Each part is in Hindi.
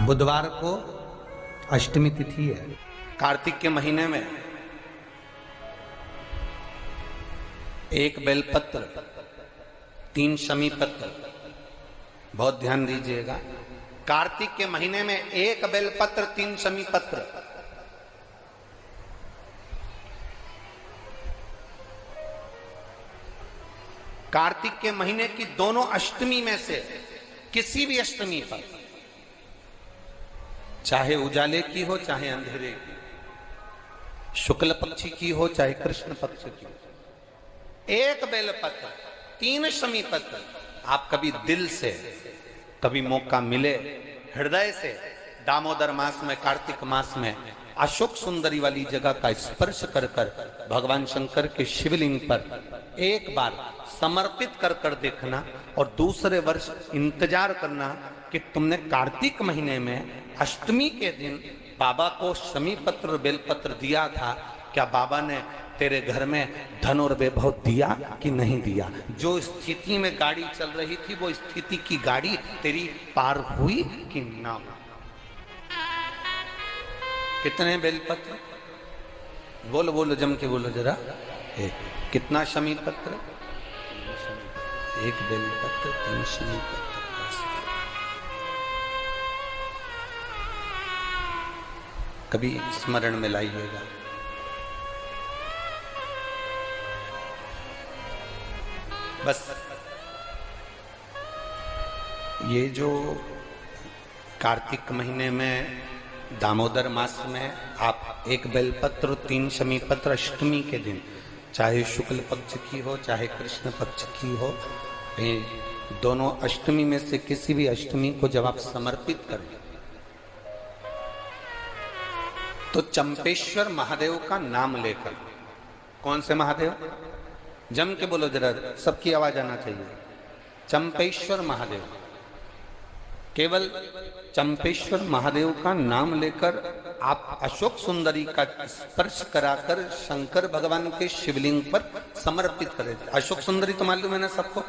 बुधवार को अष्टमी तिथि है। कार्तिक के महीने में एक बेलपत्र, 3 शमी पत्र, बहुत ध्यान दीजिएगा। कार्तिक के महीने में एक बेलपत्र, 3 शमी पत्र। कार्तिक के महीने की दोनों अष्टमी में से किसी भी अष्टमी पर, चाहे उजाले की हो चाहे अंधेरे की, शुक्ल पक्षी की हो चाहे कृष्ण पक्ष की, एक बेलपत्र, 3 शमी पत्र। आप कभी दिल से, कभी मौका मिले हृदय से, दामोदर मास में, कार्तिक मास में अशोक सुंदरी वाली जगह का स्पर्श कर कर भगवान शंकर के शिवलिंग पर एक बार समर्पित कर कर देखना, और दूसरे वर्ष इंतजार करना कि तुमने कार्तिक महीने में अष्टमी के दिन बाबा को शमी पत्र बेलपत्र दिया था, क्या बाबा ने तेरे घर में धन और वैभव दिया कि नहीं दिया? जो स्थिति में गाड़ी चल रही थी वो स्थिति की गाड़ी तेरी पार हुई कि ना? कितने बेलपत्र? बोलो बोलो, जम के बोलो जरा। एक। कितना शमी पत्र? एक बेलपत्र, 3 शमी पत्र। कभी स्मरण में लाइएगा। बस ये जो कार्तिक महीने में दामोदर मास में आप एक बेलपत्र, 3 शमी पत्र अष्टमी के दिन, चाहे शुक्ल पक्ष की हो चाहे कृष्ण पक्ष की हो, दोनों अष्टमी में से किसी भी अष्टमी को जब आप समर्पित करें तो चंपेश्वर महादेव का नाम लेकर, कौन से महादेव? जम के बोलो जरा, सबकी आवाज आना चाहिए। चंपेश्वर महादेव, केवल चंपेश्वर महादेव का नाम लेकर आप अशोक सुंदरी का स्पर्श कराकर शंकर भगवान के शिवलिंग पर समर्पित करें। अशोक सुंदरी तो मालूम है ना सबको?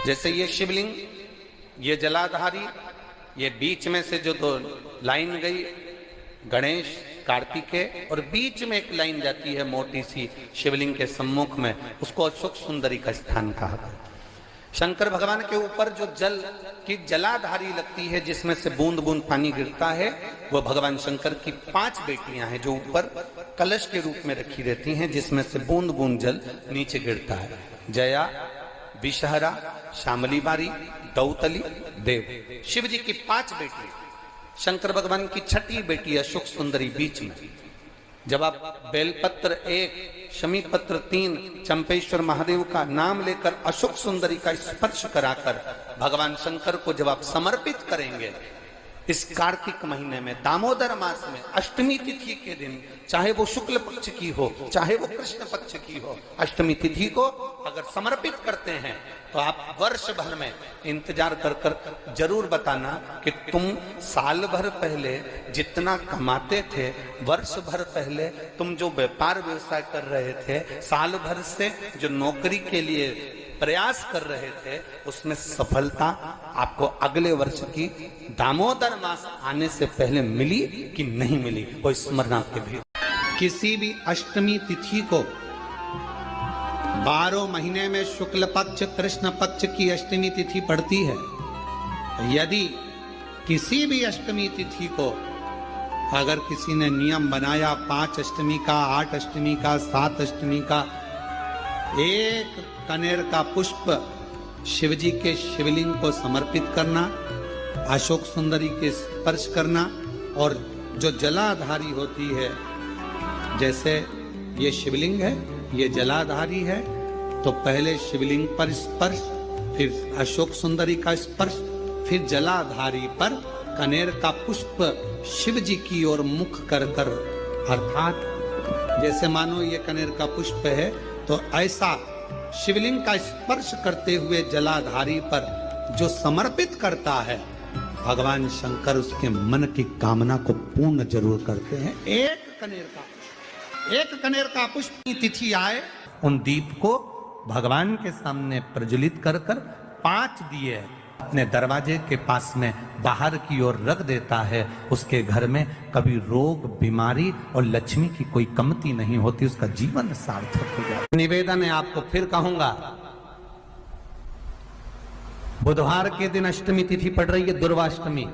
जैसे ये शिवलिंग, ये जलाधारी, ये बीच में से जो 2 लाइन गई गणेश कार्तिकेय, और बीच में एक लाइन जाती है मोटी सी शिवलिंग के सम्मुख में, उसको अशोक सुंदरी का स्थान कहा। शंकर भगवान के ऊपर जो जल की जलाधारी लगती है, जिसमें से बूंद बूंद पानी गिरता है, वो भगवान शंकर की 5 बेटियां हैं जो ऊपर कलश के रूप में रखी रहती हैं, जिसमें से बूंद बूंद जल नीचे गिरता है। जया, विषहरा, श्यामली बारी, दौतली, देव। शिव जी की 5 बेटी, शंकर भगवान की 6ठी बेटी अशोक सुंदरी बीच में। जब आप बेलपत्र 1, शमी पत्र 3, चंपेश्वर महादेव का नाम लेकर अशोक सुंदरी का स्पर्श कराकर भगवान शंकर को जब आप समर्पित करेंगे इस कार्तिक महीने में, दामोदर मास में, अष्टमी तिथि के दिन, चाहे वो शुक्ल पक्ष की हो चाहे वो कृष्ण पक्ष की हो, अष्टमी तिथि को अगर समर्पित करते हैं तो आप वर्ष भर में इंतजार कर कर जरूर बताना कि तुम साल भर पहले जितना कमाते थे, वर्ष भर पहले तुम जो व्यापार व्यवसाय कर रहे थे, साल भर से जो नौकरी के लिए प्रयास कर रहे थे, उसमें सफलता आपको अगले वर्ष की दामोदर मास आने से पहले मिली कि नहीं मिली, कोई स्मरण आपके भी। किसी भी अष्टमी तिथि को 12 महीने में शुक्ल पक्ष कृष्ण पक्ष की अष्टमी तिथि पड़ती है। यदि किसी भी अष्टमी तिथि को अगर किसी ने नियम बनाया 5 अष्टमी का, 8 अष्टमी का, 7 अष्टमी का, एक कनेर का पुष्प शिवजी के शिवलिंग को समर्पित करना, अशोक सुंदरी के स्पर्श करना, और जो जलाधारी होती है, जैसे ये शिवलिंग है, ये जलाधारी है, तो पहले शिवलिंग पर स्पर्श, फिर अशोक सुंदरी का स्पर्श, फिर जलाधारी पर कनेर का पुष्प शिव जी की ओर मुख कर कर, अर्थात जैसे मानो ये कनेर का पुष्प है, तो ऐसा शिवलिंग का स्पर्श करते हुए जलाधारी पर जो समर्पित करता है, भगवान शंकर उसके मन की कामना को पूर्ण जरूर करते हैं। एक कनेर का पुष्प तिथि आए, उन दीप को भगवान के सामने प्रज्वलित कर कर 5 दिए अपने दरवाजे के पास में बाहर की ओर रख देता है, उसके घर में कभी रोग, बीमारी और लक्ष्मी की कोई कमती नहीं होती, उसका जीवन सार्थक हो जाता। निवेदन है, आपको फिर कहूंगा, बुधवार के दिन अष्टमी तिथि पड़ रही है, दुर्वाष्टमी,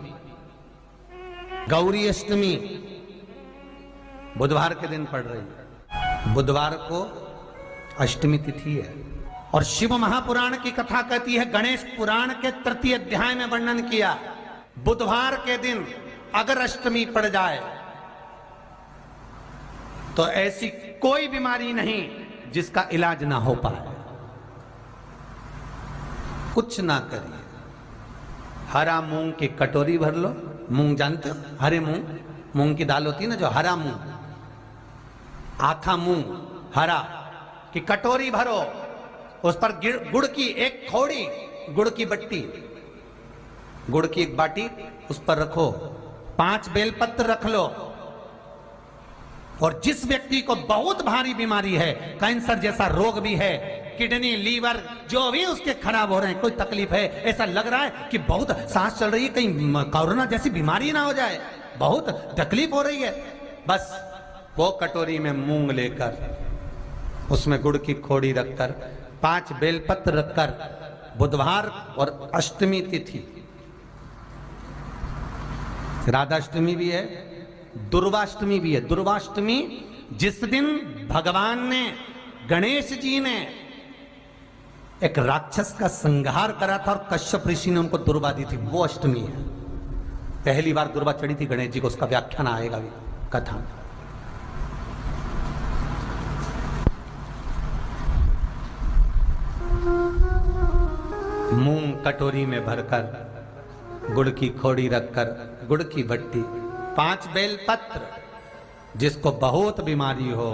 गौरी अष्टमी बुधवार के दिन पड़ रही है। बुधवार को अष्टमी तिथि है और शिव महापुराण की कथा कहती है, गणेश पुराण के 3 अध्याय में वर्णन किया, बुधवार के दिन अगर अष्टमी पड़ जाए तो ऐसी कोई बीमारी नहीं जिसका इलाज ना हो पाए। कुछ ना करिए, हरा मूंग की कटोरी भर लो, मूंग जानते हो, हरे मूंग, मूंग की दाल होती है ना जो, हरा मूंग, आखा मूंग हरा की कटोरी भरो, उस पर गुड़ की एक थोड़ी, गुड़ की बट्टी, गुड़ की एक बाटी उस पर रखो, 5 बेलपत्र रख लो, और जिस व्यक्ति को बहुत भारी बीमारी है, कैंसर जैसा रोग भी है, किडनी, लीवर जो भी उसके खराब हो रहे हैं, कोई तकलीफ है, ऐसा लग रहा है कि बहुत सांस चल रही है, कहीं कोरोना जैसी बीमारी ना हो जाए, बहुत तकलीफ हो रही है, बस वो कटोरी में मूंग लेकर, उसमें गुड़ की खोड़ी रखकर, 5 बेलपत्र रखकर, बुधवार और अष्टमी तिथि, राधाष्टमी भी है, दुर्वाष्टमी भी है। दुर्वाष्टमी जिस दिन भगवान ने, गणेश जी ने एक राक्षस का संहार करा था और कश्यप ऋषि ने उनको दुर्वा दी थी, वो अष्टमी है। पहली बार दुर्वा चढ़ी थी गणेश जी को, उसका व्याख्यान आएगा भी कथा। मूंग कटोरी में भरकर, गुड़ की खोड़ी रखकर, गुड़ की भट्टी, 5 बेलपत्र, जिसको बहुत बीमारी हो,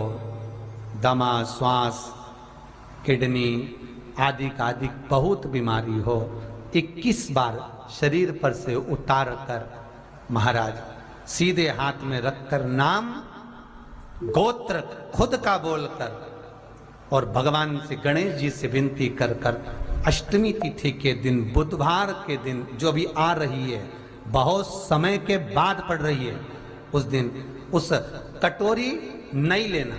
दमा, श्वास, किडनी आदि का आदि बहुत बीमारी हो, 21 बार शरीर पर से उतार कर महाराज सीधे हाथ में रखकर, नाम गोत्र खुद का बोलकर और भगवान से, गणेश जी से विनती कर कर, अष्टमी तिथि के दिन, बुधवार के दिन जो भी आ रही है, बहुत समय के बाद पड़ रही है, उस दिन उस कटोरी नहीं लेना,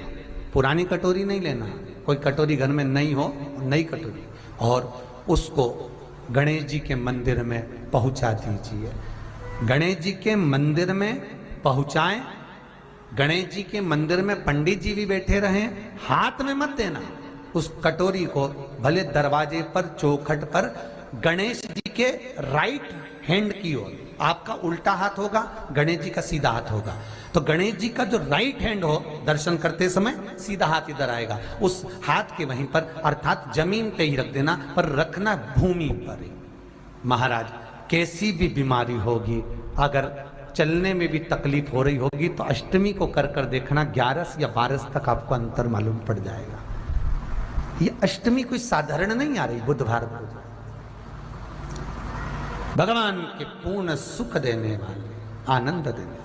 पुरानी कटोरी नहीं लेना, कोई कटोरी घर में नहीं हो, नई कटोरी, और उसको गणेश जी के मंदिर में पहुंचा दीजिए। गणेश जी के मंदिर में पहुंचाएं, गणेश जी के मंदिर में पंडित जी भी बैठे रहें, हाथ में मत देना उस कटोरी को, भले दरवाजे पर, चौखट पर, गणेश जी के राइट हैंड की ओर, आपका उल्टा हाथ होगा, गणेश जी का सीधा हाथ होगा, तो गणेश जी का जो राइट हैंड हो, दर्शन करते समय सीधा हाथ इधर आएगा, उस हाथ के वहीं पर, अर्थात जमीन पे ही रख देना, पर रखना भूमि पर ही। महाराज कैसी भी बीमारी होगी, अगर चलने में भी तकलीफ हो रही होगी, तो अष्टमी को कर कर देखना, 11 या 12 तक आपको अंतर मालूम पड़ जाएगा। ये अष्टमी कोई साधारण नहीं आ रही, बुधवार को भगवान के पूर्ण सुख देने वाले, आनंद देने